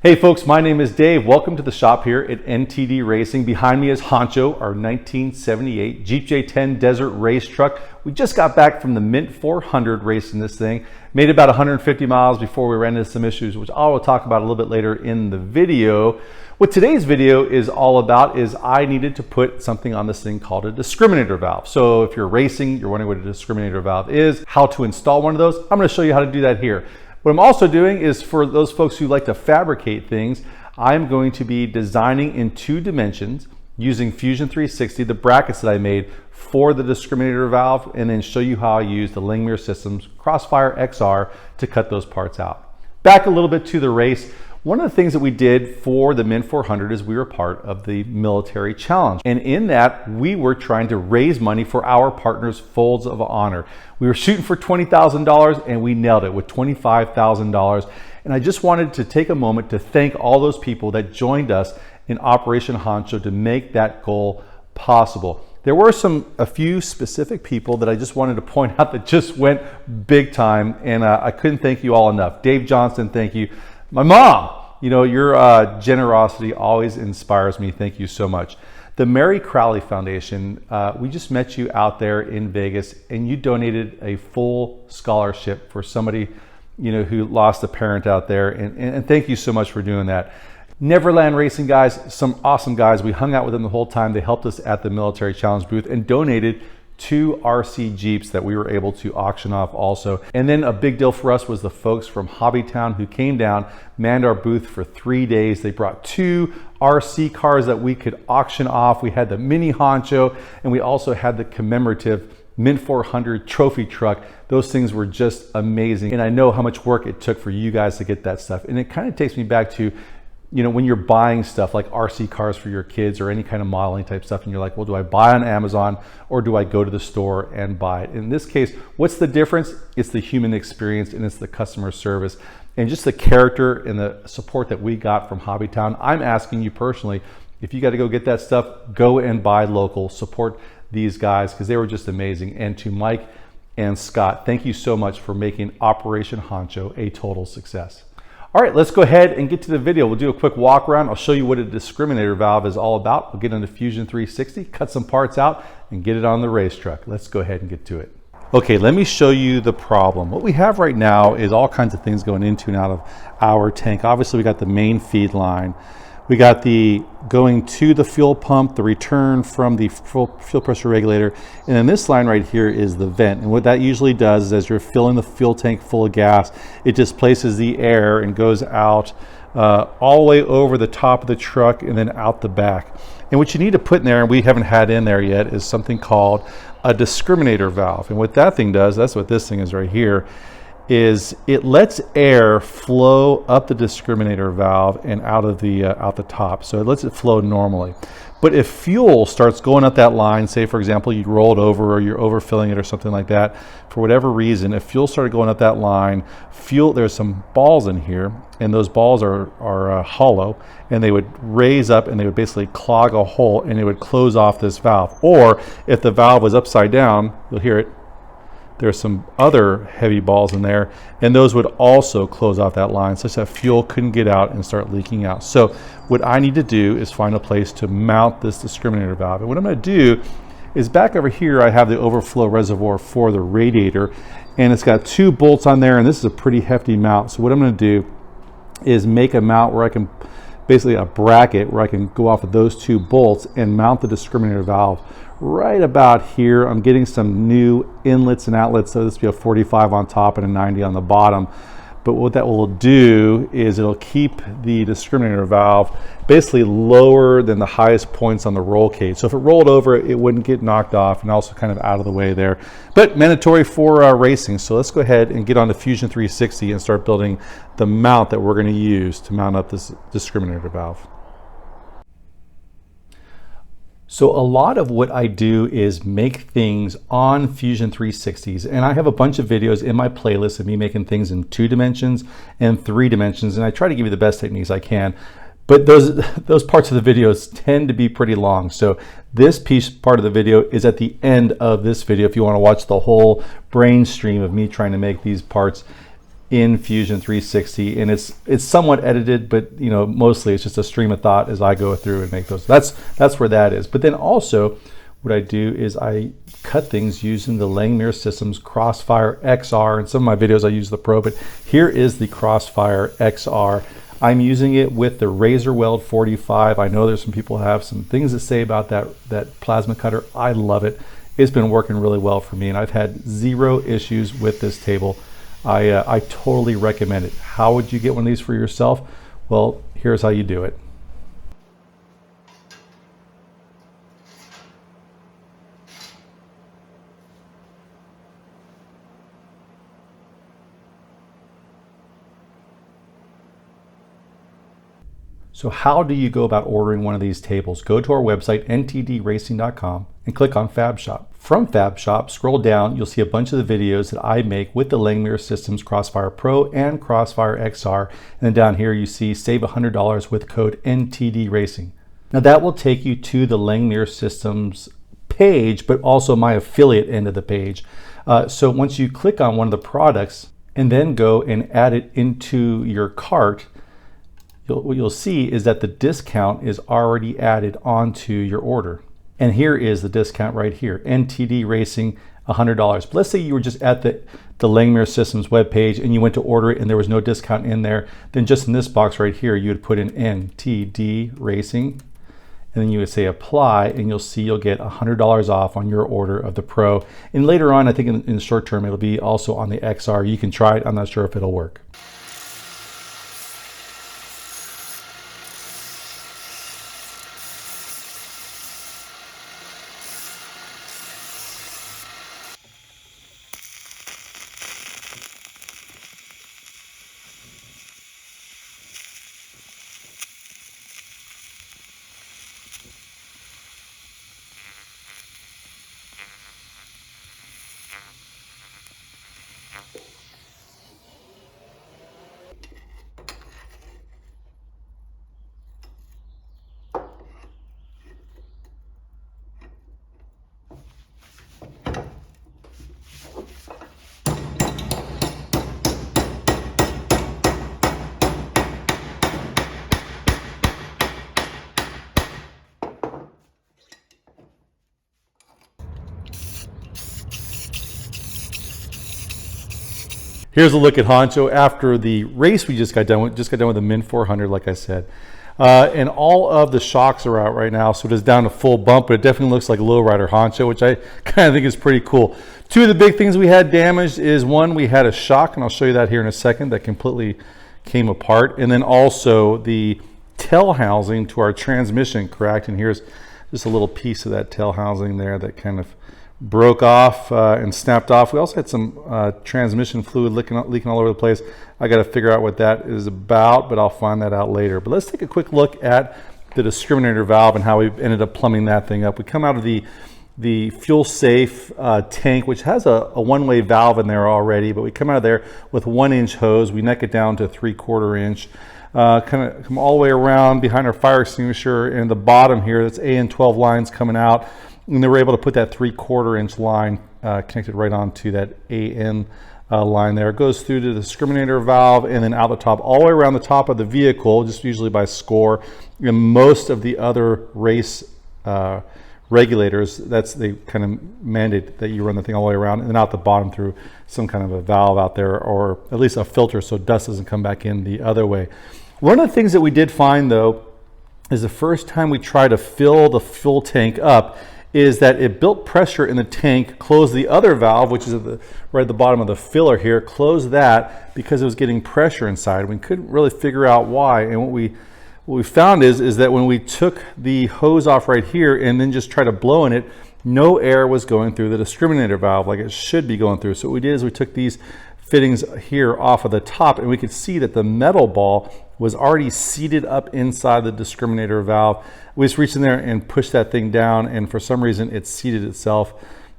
Hey folks, my name is Dave. Welcome to the shop here at NTD Racing. Behind me is HONCHO, our 1978 Jeep J10 Desert Race Truck. We just got back from the Mint 400 racing this thing. Made about 150 miles before we ran into some issues, which I will talk about a little bit later in the video. What today's video is all about is I needed to put something on this thing called a discriminator valve. So if you're racing, you're wondering what a discriminator valve is, how to install one of those, I'm going to show you how to do that here. What I'm also doing is for those folks who like to fabricate things, I'm going to be designing in 2 dimensions using Fusion 360, the brackets that I made for the discriminator valve, and then show you how I use the Langmuir Systems CrossFire XR to cut those parts out. Back a little bit to the race. One of the things that we did for the Mint 400 is we were part of the military challenge. And in that, we were trying to raise money for our partners' Folds of Honor. We were shooting for $20,000 and we nailed it with $25,000. And I just wanted to take a moment to thank all those people that joined us in Operation Honcho to make that goal possible. There were a few specific people that I just wanted to point out that just went big time, and I couldn't thank you all enough. Dave Johnson, thank you. My mom, you know, your generosity always inspires me. Thank you so much. The Mary Crowley Foundation, we just met you out there in Vegas, and you donated a full scholarship for somebody, you know, who lost a parent out there, and thank you so much for doing that. Neverland Racing guys, some awesome guys. We hung out with them the whole time. They helped us at the Military Challenge booth and donated 2 RC Jeeps that we were able to auction off also. And then a big deal for us was the folks from Hobbytown who came down, manned our booth for 3 days. They brought 2 RC cars that we could auction off. We had the mini Honcho, and we also had the commemorative Mint 400 trophy truck. Those things were just amazing. And I know how much work it took for you guys to get that stuff. And it kind of takes me back to, you know, when you're buying stuff like RC cars for your kids or any kind of modeling type stuff, and you're like, well, do I buy on Amazon or do I go to the store and buy it? In this case, what's the difference? It's the human experience and it's the customer service and just the character and the support that we got from Hobbytown. I'm asking you personally, if you got to go get that stuff, go and buy local, support these guys because they were just amazing. And to Mike and Scott, thank you so much for making Operation Honcho a total success. All right, let's go ahead and get to the video. We'll do a quick walk around. I'll show you what a discriminator valve is all about. We'll get into Fusion 360, cut some parts out, and get it on the race truck. Let's go ahead and get to it. Okay, let me show you the problem. What we have right now is all kinds of things going into and out of our tank. Obviously, we got the main feed line. We got the going to the fuel pump, the return from the fuel pressure regulator, and then this line right here is the vent. And what that usually does is as you're filling the fuel tank full of gas, it displaces the air and goes out all the way over the top of the truck and then out the back. And what you need to put in there, and we haven't had in there yet, is something called a discriminator valve. And what that thing does, that's what this thing is right here, is it lets air flow up the discriminator valve and out the top. So it lets it flow normally. But if fuel starts going up that line, say for example you rolled over or you're overfilling it or something like that, for whatever reason, if fuel started going up that line, there's some balls in here, and those balls are hollow, and they would raise up and they would basically clog a hole and it would close off this valve. Or if the valve was upside down, you'll hear it, there's some other heavy balls in there, and those would also close off that line such that fuel couldn't get out and start leaking out. So what I need to do is find a place to mount this discriminator valve. And what I'm going to do is back over here I have the overflow reservoir for the radiator, and it's got 2 bolts on there, and this is a pretty hefty mount. So what I'm going to do is make a mount where I can basically a bracket where I can go off of those 2 bolts and mount the discriminator valve right about here. I'm getting some new inlets and outlets, so this will be a 45 on top and a 90 on the bottom. But what that will do is it'll keep the discriminator valve basically lower than the highest points on the roll cage. So if it rolled over, it wouldn't get knocked off, and also kind of out of the way there. But mandatory for racing. So let's go ahead and get on to Fusion 360 and start building the mount that we're going to use to mount up this discriminator valve. So a lot of what I do is make things on Fusion 360s, and I have a bunch of videos in my playlist of me making things in 2 dimensions and 3 dimensions, and I try to give you the best techniques I can. But those parts of the videos tend to be pretty long. So this part of the video is at the end of this video if you want to watch the whole brain stream of me trying to make these parts in Fusion 360, and it's somewhat edited, but you know, mostly it's just a stream of thought as I go through and make those. That's where that is. But then also what I do is I cut things using the Langmuir Systems CrossFire XR. In some of my videos I use the Pro, but here is the CrossFire XR. I'm using it with the Razor Weld 45. I know there's some people who have some things to say about that plasma cutter. I love it. It's been working really well for me, and I've had zero issues with this table. I totally recommend it. How would you get one of these for yourself? Well, here's how you do it. So how do you go about ordering one of these tables? Go to our website, ntdracing.com, and click on Fab Shop. From Fab Shop, scroll down, you'll see a bunch of the videos that I make with the Langmuir Systems CrossFire Pro and CrossFire XR. And then down here you see save $100 with code NTDRacing. Now that will take you to the Langmuir Systems page, but also my affiliate end of the page. So once you click on one of the products and then go and add it into your cart, what you'll see is that the discount is already added onto your order. And here is the discount right here, NTD Racing, $100. But let's say you were just at the Langmuir Systems webpage and you went to order it and there was no discount in there, then just in this box right here, you would put in NTD Racing, and then you would say apply, and you'll see you'll get $100 off on your order of the Pro. And later on, I think in the short term, it'll be also on the XR. You can try it. I'm not sure if it'll work. Here's a look at Honcho after the race we just got done with. Just got done with the Min 400, like I said. And all of the shocks are out right now, so it is down to full bump, but it definitely looks like a lowrider Honcho, which I kind of think is pretty cool. Two of the big things we had damaged is, one, we had a shock, and I'll show you that here in a second, that completely came apart. And then also the tail housing to our transmission cracked, and here's just a little piece of that tail housing there that kind of broke off and snapped off. We also had some transmission fluid leaking all over the place. I got to figure out what that is about, but I'll find that out later. But let's take a quick look at the discriminator valve and how we ended up plumbing that thing up. We come out of the fuel safe tank, which has a one-way valve in there already, but we come out of there with 1-inch hose. We neck it down to 3/4 inch. Kind of come all the way around behind our fire extinguisher, and the bottom here, that's AN12 lines coming out. And they were able to put that 3/4 inch line connected right onto that AN line there. It goes through to the discriminator valve and then out the top, all the way around the top of the vehicle, just usually by score. And most of the other race regulators, they kind of mandate that you run the thing all the way around, and then out the bottom through some kind of a valve out there, or at least a filter so dust doesn't come back in the other way. One of the things that we did find, though, is the first time we tried to fill the full tank up, is that it built pressure in the tank, closed the other valve, which is right at the bottom of the filler here, closed that because it was getting pressure inside. We couldn't really figure out why. And what we found is that when we took the hose off right here and then just tried to blow in it, no air was going through the discriminator valve like it should be going through. So what we did is we took these fittings here off of the top, and we could see that the metal ball was already seated up inside the discriminator valve. We just reached in there and pushed that thing down, and for some reason it seated itself.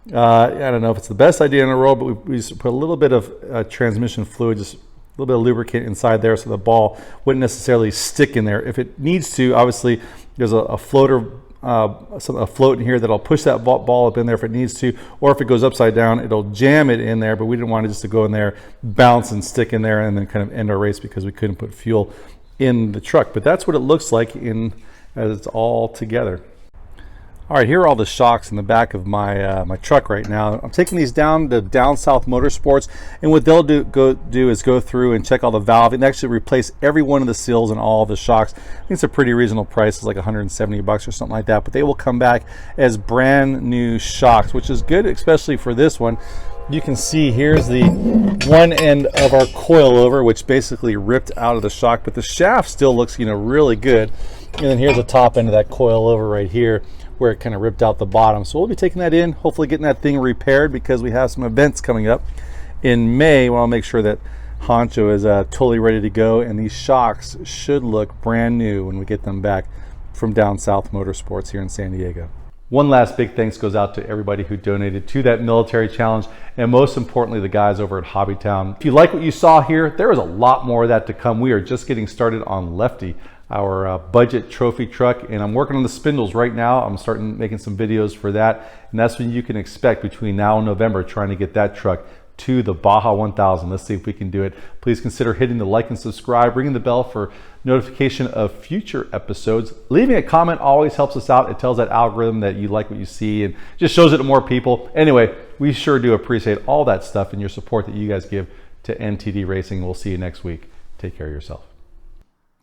I don't know if it's the best idea in the world, but we just put a little bit of transmission fluid, just a little bit of lubricant inside there so the ball wouldn't necessarily stick in there. If it needs to, obviously there's a floater a float in here that'll push that ball up in there if it needs to, or if it goes upside down, it'll jam it in there. But we didn't want it just to go in there, bounce and stick in there, and then kind of end our race because we couldn't put fuel in the truck. But that's what it looks like as it's all together. All right, here are all the shocks in the back of my my truck right now. I'm taking these down to Down South Motorsports, and what they'll do is go through and check all the valve and actually replace every one of the seals and all of the shocks. I think it's a pretty reasonable price. It's like 170 bucks or something like that, but they will come back as brand new shocks, which is good, especially for this one. You can see here's the one end of our coilover, which basically ripped out of the shock, but the shaft still looks, you know, really good. And then here's the top end of that coilover right here, where it kind of ripped out the bottom. So we'll be taking that in, hopefully getting that thing repaired, because we have some events coming up in May. Well, I'll make sure that Honcho is totally ready to go, and these shocks should look brand new when we get them back from Down South Motorsports here in San Diego. One last big thanks goes out to everybody who donated to that military challenge, and most importantly, the guys over at Hobbytown. If you like what you saw here, there is a lot more of that to come. We are just getting started on Lefty, our budget trophy truck, and I'm working on the spindles right now. I'm starting making some videos for that, and that's when you can expect between now and November, trying to get that truck to the Baja 1000. Let's see if we can do it. Please consider hitting the like and subscribe, ringing the bell for notification of future episodes. Leaving a comment always helps us out. It tells that algorithm that you like what you see and just shows it to more people. Anyway, we sure do appreciate all that stuff and your support that you guys give to NTD Racing. We'll see you next week. Take care of yourself.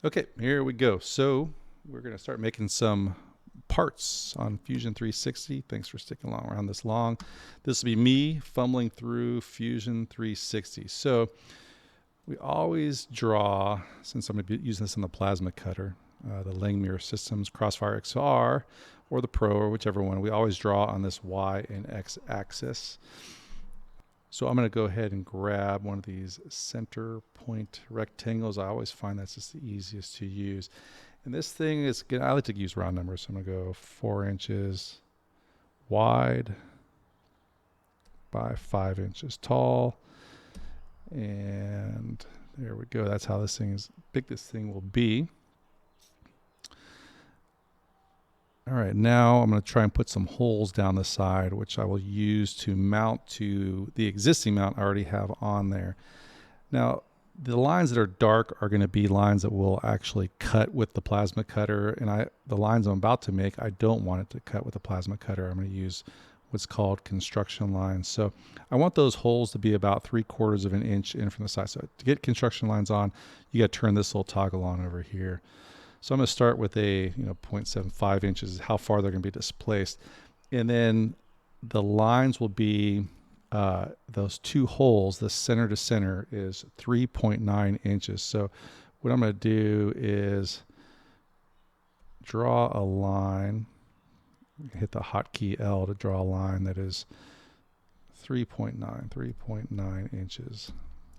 Okay, here we go. So we're going to start making some parts on Fusion 360. Thanks for sticking along around this long. This will be me fumbling through Fusion 360. So we always draw, since I'm going to be using this on the plasma cutter, the Langmuir Systems CrossFire XR or the Pro or whichever one, we always draw on this Y and X axis. So I'm going to go ahead and grab one of these center point rectangles. I always find that's just the easiest to use. And this thing is, I like to use round numbers, so I'm going to go 4 inches wide by 5 inches tall. And there we go. That's how this thing is, big this thing will be. All right, now I'm going to try and put some holes down the side, which I will use to mount to the existing mount I already have on there. Now, the lines that are dark are going to be lines that will actually cut with the plasma cutter, and the lines I'm about to make, I don't want it to cut with the plasma cutter. I'm going to use what's called construction lines. So I want those holes to be about 3/4 of an inch in from the side. So to get construction lines on, you got to turn this little toggle on over here. So I'm going to start with a 0.75 inches is how far they're going to be displaced. And then the lines will be those two holes, the center to center is 3.9 inches. So what I'm going to do is draw a line, hit the hotkey L to draw a line that is 3.9 inches.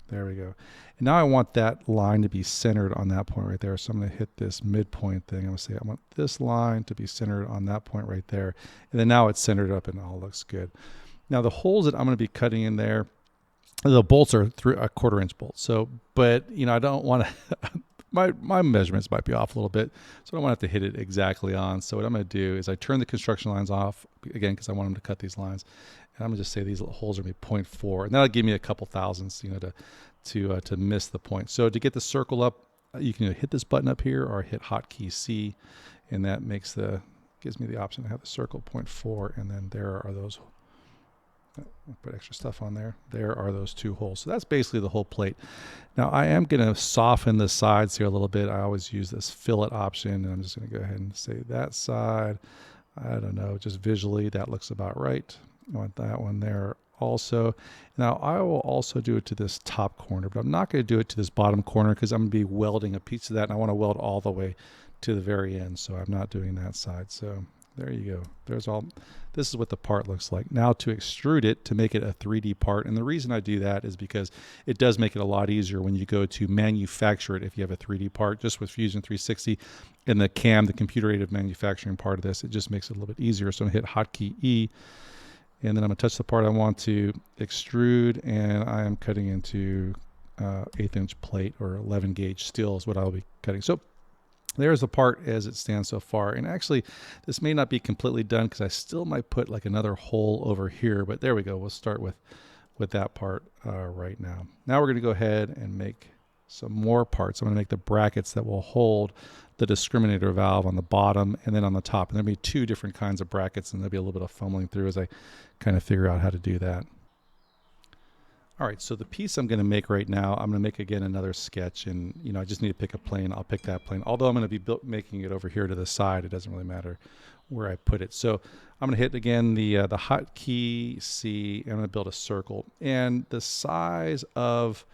There we go. And now I want that line to be centered on that point right there. So I'm going to hit this midpoint thing. I'm going to say I want this line to be centered on that point right there. And then now it's centered up and it all looks good. Now the holes that I'm going to be cutting in there, the bolts are 1/4 inch bolts. So, but I don't want to, my measurements might be off a little bit. So I don't want to have to hit it exactly on. So what I'm going to do is I turn the construction lines off again, because I want them to cut these lines. And I'm going to just say these little holes are going to be 0.4. And that'll give me a couple thousandths, to miss the point. So to get the circle up, you can either hit this button up here or hit hotkey C. And that gives me the option to have the circle 0.4. And then there are those, I'll put extra stuff on there. There are those two holes. So that's basically the whole plate. Now I am going to soften the sides here a little bit. I always use this fillet option. And I'm just going to go ahead and say that side, I don't know, just visually that looks about right. I want that one there also. Now I will also do it to this top corner, but I'm not going to do it to this bottom corner because I'm going to be welding a piece of that, and I want to weld all the way to the very end. So I'm not doing that side. So there you go. This is what the part looks like. Now to extrude it, to make it a 3D part, and the reason I do that is because it does make it a lot easier when you go to manufacture it if you have a 3D part. Just with Fusion 360 and the CAM, the computer-aided manufacturing part of this, it just makes it a little bit easier. So I'm going to hit hotkey E, and then I'm going to touch the part I want to extrude, and I am cutting into 1/8 inch plate, or 11 gauge steel is what I'll be cutting. So There's the part as it stands so far. And actually, this may not be completely done because I still might put like another hole over here. But there we go. We'll start with that part right now. Now we're going to go ahead and make some more parts. I'm going to make the brackets that will hold the discriminator valve on the bottom and then on the top. And there'll be two different kinds of brackets, and there'll be a little bit of fumbling through as I kind of figure out how to do that. All right, so the piece I'm going to make right now, I'm going to make again another sketch, and I just need to pick a plane. I'll pick that plane. Although I'm going to be making it over here to the side, it doesn't really matter where I put it. So I'm going to hit again the hotkey C. I'm going to build a circle, and the size of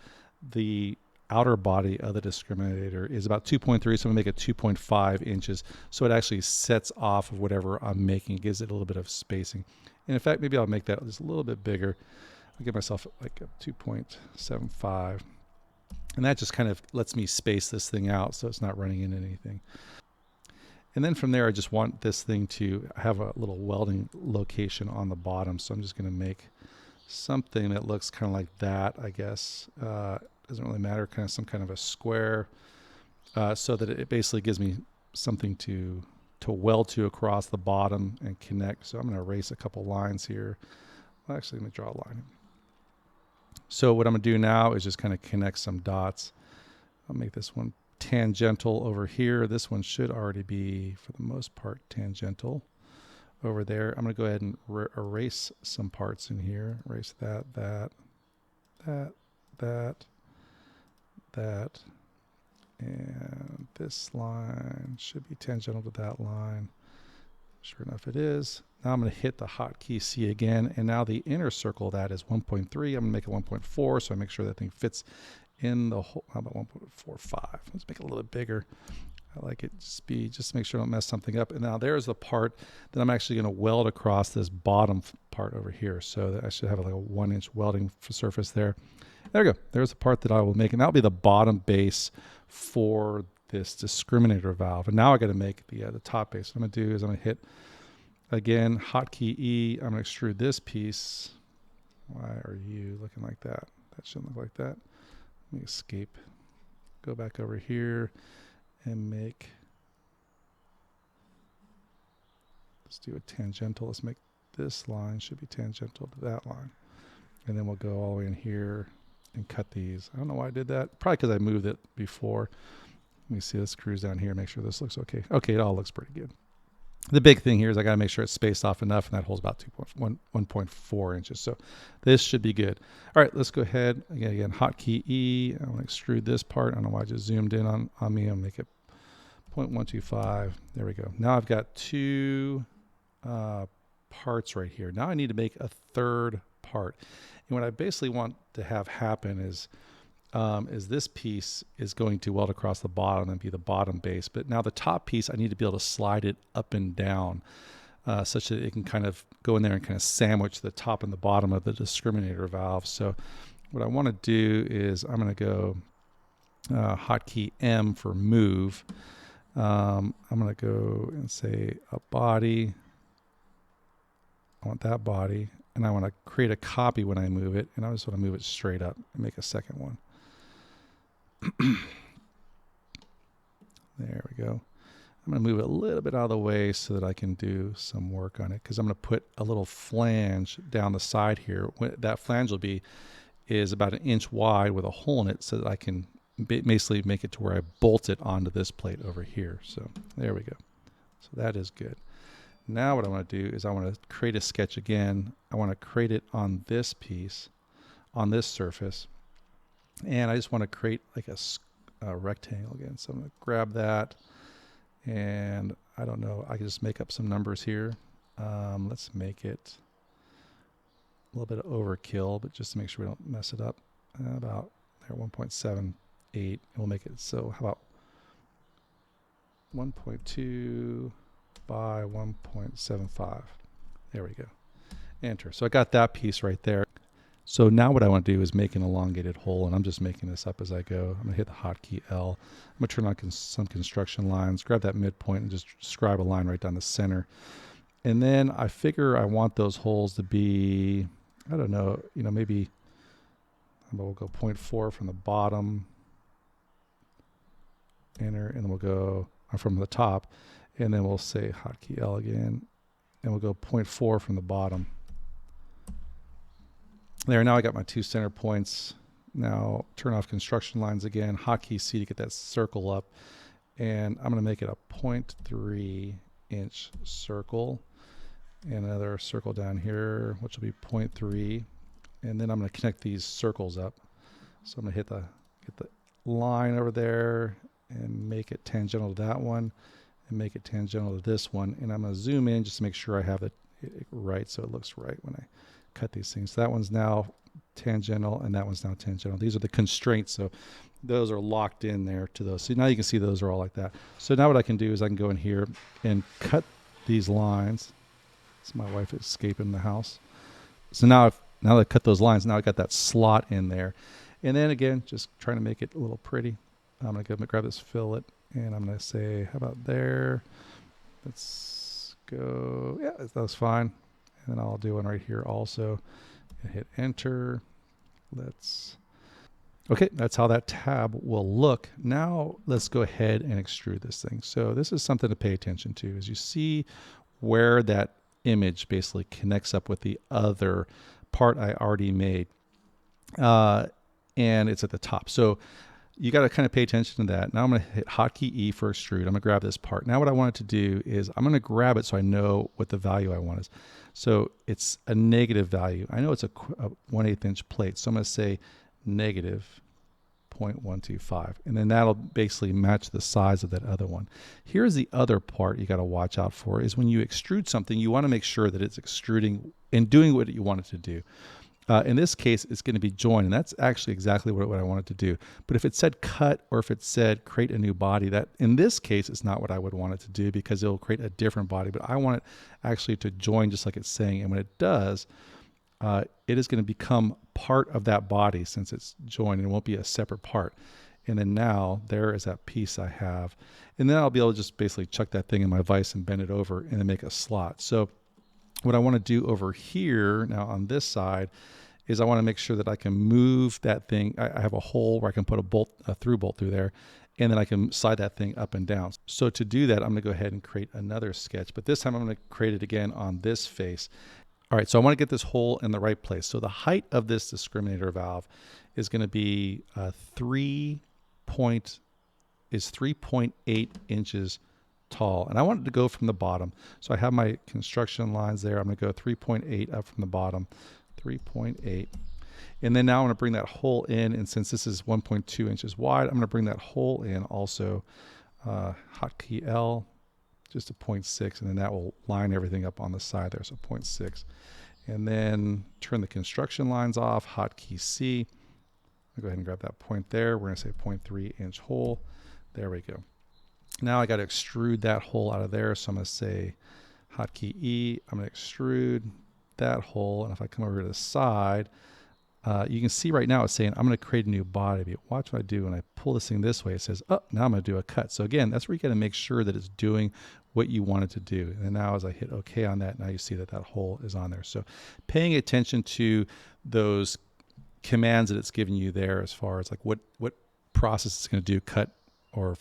the outer body of the discriminator is about 2.3, so I'm going to make it 2.5 inches, so it actually sets off of whatever I'm making. It gives it a little bit of spacing. And in fact, maybe I'll make that just a little bit bigger. I'll give myself like a 2.75, and that just kind of lets me space this thing out so it's not running into anything. And then from there, I just want this thing to have a little welding location on the bottom, so I'm just going to make something that looks kind of like that, I guess. Doesn't really matter, kind of some kind of a square, so that it basically gives me something to weld to across the bottom and connect. So I'm going to erase a couple lines here. Well, actually, let me draw a line. So what I'm going to do now is just kind of connect some dots. I'll make this one tangential over here. This one should already be, for the most part, tangential over there. I'm going to go ahead and erase some parts in here. Erase that, and this line should be tangential to that line. Sure enough, it is. Now I'm going to hit the hotkey C again, and now the inner circle of that is 1.3. I'm going to make it 1.4, so I make sure that thing fits in the hole. How about 1.45? Let's make it a little bit bigger. I like it just to make sure I don't mess something up. And now there's the part that I'm actually going to weld across this bottom part over here. So that I should have like a 1-inch welding surface there. There we go. There's the part that I will make, and that'll be the bottom base for this discriminator valve. And now I got to make the top base. What I'm going to do is I'm going to hit again hotkey E. I'm going to extrude this piece. Why are you looking like that? That shouldn't look like that. Let me escape. Go back over here and make. Let's do a tangential. Let's make this line should be tangential to that line, and then we'll go all the way in here and cut these. I don't know why I did that. Probably because I moved it before. Let me see, let's cruise down here and make sure this looks okay. Okay, it all looks pretty good. The big thing here is I got to make sure it's spaced off enough, and that holds about 1.4 inches. So this should be good. All right, let's go ahead. Again, hotkey E. I want to extrude this part. I don't know why I just zoomed in on me. I'll make it 0.125. There we go. Now I've got two parts right here. Now I need to make a third part. And what I basically want to have happen is this piece is going to weld across the bottom and be the bottom base. But now the top piece, I need to be able to slide it up and down such that it can kind of go in there and kind of sandwich the top and the bottom of the discriminator valve. So what I want to do is I'm going to go hotkey M for move. I'm going to go and say a body. I want that body. And I want to create a copy when I move it. And I just want to move it straight up and make a second one. There we go. I'm going to move it a little bit out of the way so that I can do some work on it, because I'm going to put a little flange down the side here. What that flange will be is about 1 inch wide with a hole in it so that I can basically make it to where I bolt it onto this plate over here. So there we go. So that is good. Now what I want to do is I want to create a sketch again. I want to create it on this piece, on this surface. And I just want to create like a rectangle again. So I'm going to grab that, and I don't know, I can just make up some numbers here. Let's make it a little bit of overkill, but just to make sure we don't mess it up. About there, 1.78. And we'll make it so, how about 1.2 by 1.75. There we go. Enter. So I got that piece right there. So now what I want to do is make an elongated hole, and I'm just making this up as I go. I'm going to hit the hotkey L. I'm going to turn on some construction lines, grab that midpoint, and just describe a line right down the center. And then I figure I want those holes to be, I don't know, maybe we'll go 0.4 from the bottom. Enter, and then we'll go from the top, and then we'll say hotkey L again, and we'll go 0.4 from the bottom. There, now I got my 2 center points. Now turn off construction lines again, hotkey C to get that circle up, and I'm going to make it a 0.3 inch circle, and another circle down here, which will be 0.3, and then I'm going to connect these circles up. So I'm going to get the line over there and make it tangential to that one, and make it tangential to this one, and I'm going to zoom in just to make sure I have it right, so it looks right when I cut these things. So that one's now tangential, and that one's now tangential. These are the constraints, so those are locked in there to those. So now you can see those are all like that. So now what I can do is I can go in here and cut these lines. So my wife is escaping the house. So now that I cut those lines, now I got that slot in there. And then again, just trying to make it a little pretty. I'm going to go grab this fillet, and I'm going to say, how about there? Let's go. Yeah, that's fine. And then I'll do one right here also. And hit enter. Okay, that's how that tab will look. Now let's go ahead and extrude this thing. So this is something to pay attention to, is you see where that image basically connects up with the other part I already made. And it's at the top. So you got to kind of pay attention to that. Now I'm going to hit hotkey E for extrude. I'm going to grab this part. Now what I want it to do is I'm going to grab it so I know what the value I want is. So it's a negative value. I know it's a 1/8 inch plate. So I'm going to say negative 0.125. And then that'll basically match the size of that other one. Here's the other part you got to watch out for, is when you extrude something, you want to make sure that it's extruding and doing what you want it to do. In this case, it's going to be join, and that's actually exactly what I wanted to do. But if it said cut, or if it said create a new body, that in this case is not what I would want it to do, because it'll create a different body. But I want it actually to join just like it's saying. And when it does, it is going to become part of that body since it's joined, and it won't be a separate part. And then now there is that piece I have. And then I'll be able to just basically chuck that thing in my vise and bend it over and then make a slot. So what I want to do over here now on this side is I want to make sure that I can move that thing. I have a hole where I can put a through bolt through there, and then I can slide that thing up and down. So to do that, I'm going to go ahead and create another sketch, but this time I'm going to create it again on this face. All right, so I want to get this hole in the right place. So the height of this discriminator valve is going to be 3.8 inches tall, and I want it to go from the bottom. So I have my construction lines there. I'm going to go 3.8 up from the bottom, 3.8, and then now I'm going to bring that hole in. And since this is 1.2 inches wide, I'm going to bring that hole in also. Hotkey L, just a 0.6, and then that will line everything up on the side there. So 0.6, and then turn the construction lines off. Hotkey C. I'll go ahead and grab that point there. We're going to say 0.3 inch hole. There we go. Now I got to extrude that hole out of there. So I'm going to say hotkey E. I'm going to extrude that hole. And if I come over to the side, you can see right now it's saying I'm going to create a new body. But watch what I do when I pull this thing this way. It says, oh, now I'm going to do a cut. So again, that's where you got to make sure that it's doing what you want it to do. And now as I hit OK on that, now you see that that hole is on there. So paying attention to those commands that it's giving you there, as far as like what process it's going to do, cut or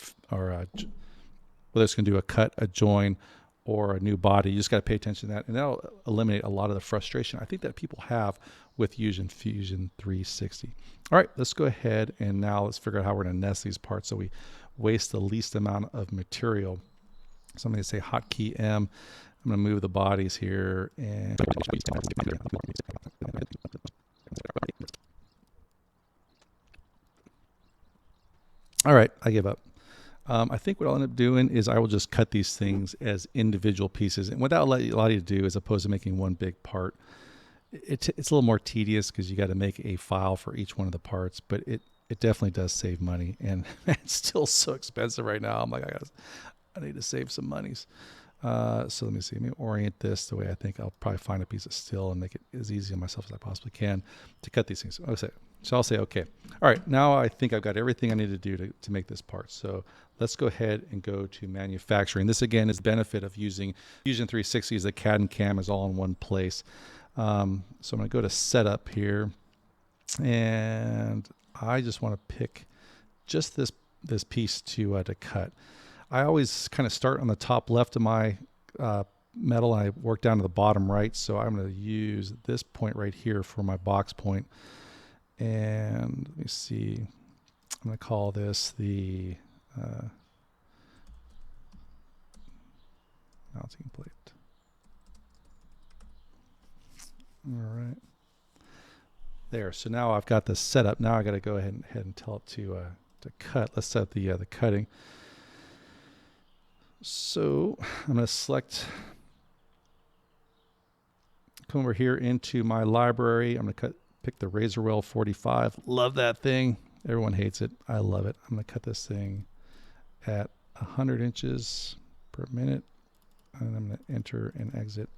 whether it's going to do a cut, a join, or a new body. You just got to pay attention to that, and that'll eliminate a lot of the frustration I think that people have with Fusion 360. All right, let's go ahead and now let's figure out how we're going to nest these parts so we waste the least amount of material. So I'm going to say hotkey M. I'm going to move the bodies here, and all right, I give up. I think what I'll end up doing is I will just cut these things as individual pieces. And what that will allow you to do, as opposed to making one big part, it's a little more tedious because you got to make a file for each one of the parts, but it definitely does save money. And it's still so expensive right now. I'm like, I need to save some monies. So let me see. Let me orient this the way I think I'll probably find a piece of steel and make it as easy on myself as I possibly can to cut these things. So I'll say, okay. All right, now I think I've got everything I need to do to make this part. So let's go ahead and go to manufacturing. This, again, is the benefit of using Fusion 360 as the CAD and CAM is all in one place. So I'm going to go to setup here, and I just want to pick just this piece to cut. I always kind of start on the top left of my metal. I work down to the bottom right. So I'm going to use this point right here for my box point. And let me see, I'm going to call this the mounting plate. All right. There. So now I've got this set up. Now I got to go ahead and tell it to cut. Let's set the cutting. So I'm going to select, come over here into my library. I'm going to pick the Razor Well 45. Love that thing. Everyone hates it. I love it. I'm going to cut this thing at 100 inches per minute. And I'm going to enter and exit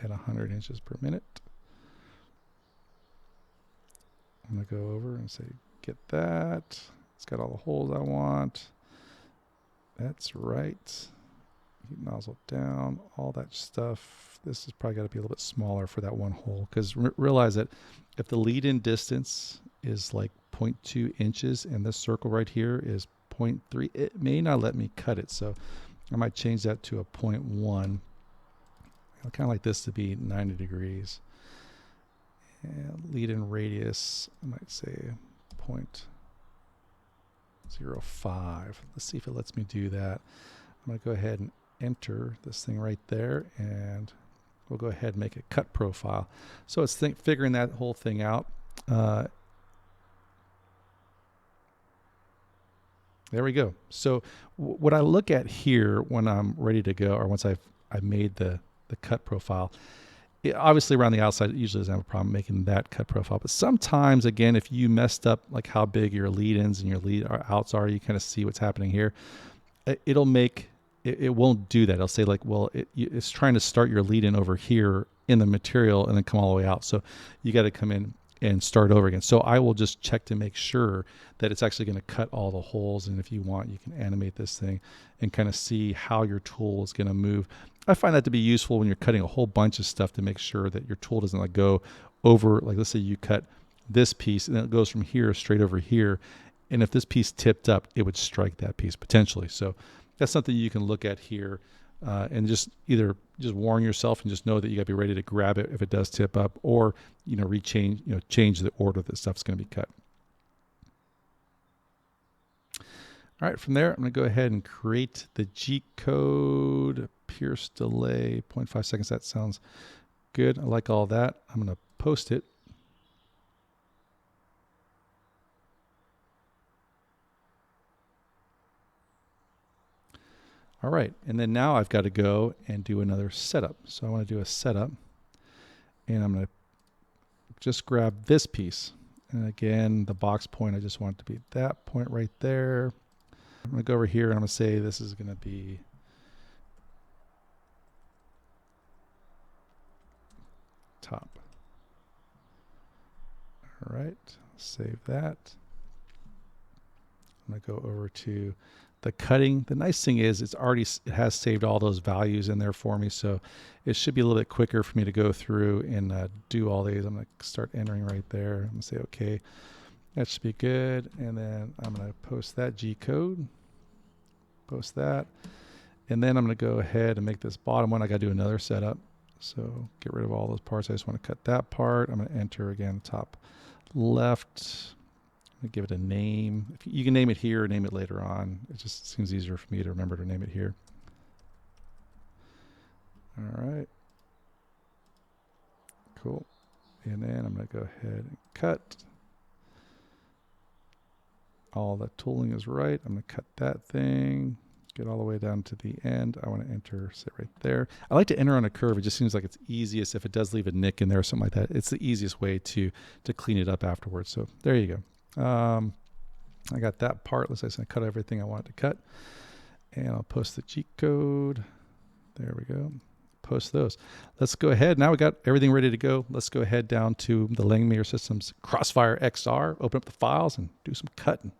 at 100 inches per minute. I'm going to go over and say, get that. It's got all the holes I want. That's right. Heat nozzle down, all that stuff. This has probably got to be a little bit smaller for that one hole, because realize that if the lead-in distance is like 0.2 inches and this circle right here is 0.3, it may not let me cut it. So I might change that to a 0.1. I kind of like this to be 90 degrees. And lead-in radius, I might say 0.05. Let's see if it lets me do that. I'm going to go ahead and enter this thing right there, and we'll go ahead and make a cut profile. So it's figuring that whole thing out. There we go. So what I look at here when I'm ready to go, or once I've made the cut profile, obviously around the outside, it usually doesn't have a problem making that cut profile. But sometimes, again, if you messed up like how big your lead-ins and your lead-outs are, you kind of see what's happening here. It'll make, it won't do that. It'll say like, well, it's trying to start your lead-in over here in the material and then come all the way out. So you got to come in and start over again. So I will just check to make sure that it's actually going to cut all the holes. And if you want, you can animate this thing and kind of see how your tool is going to move. I find that to be useful when you're cutting a whole bunch of stuff, to make sure that your tool doesn't like go over, like let's say you cut this piece and then it goes from here straight over here. And if this piece tipped up, it would strike that piece potentially. So that's something you can look at here, and just either warn yourself and just know that you got to be ready to grab it if it does tip up, or change the order that stuff's going to be cut. All right, from there, I'm going to go ahead and create the G code, pierce delay, 0.5 seconds. That sounds good. I like all that. I'm going to post it. All right, and then now I've got to go and do another setup. So I want to do a setup, and I'm going to just grab this piece. And again, the box point, I just want it to be that point right there. I'm going to go over here and I'm going to say this is going to be top. All right, save that. I'm going to go over to the cutting. The nice thing is it has saved all those values in there for me, so it should be a little bit quicker for me to go through and do all these. I'm going to start entering right there. I'm going to say okay, that should be good, and then I'm going to post that G code, post that, and then I'm going to go ahead and make this bottom one. I got to do another setup, so get rid of all those parts. I just want to cut that part. I'm going to enter again top left. Give it a name. If you can name it here or name it later on. It just seems easier for me to remember to name it here. All right. Cool. And then I'm going to go ahead and cut. All the tooling is right. I'm going to cut that thing. Get all the way down to the end. I want to enter, say right there. I like to enter on a curve. It just seems like it's easiest if it does leave a nick in there or something like that. It's the easiest way to clean it up afterwards. So there you go. I got that part. Let's say I cut everything I wanted to cut, and I'll post the cheat code. There we go. Post those. Let's go ahead. Now we got everything ready to go. Let's go ahead down to the Langmuir Systems CrossFire XR, open up the files and do some cutting.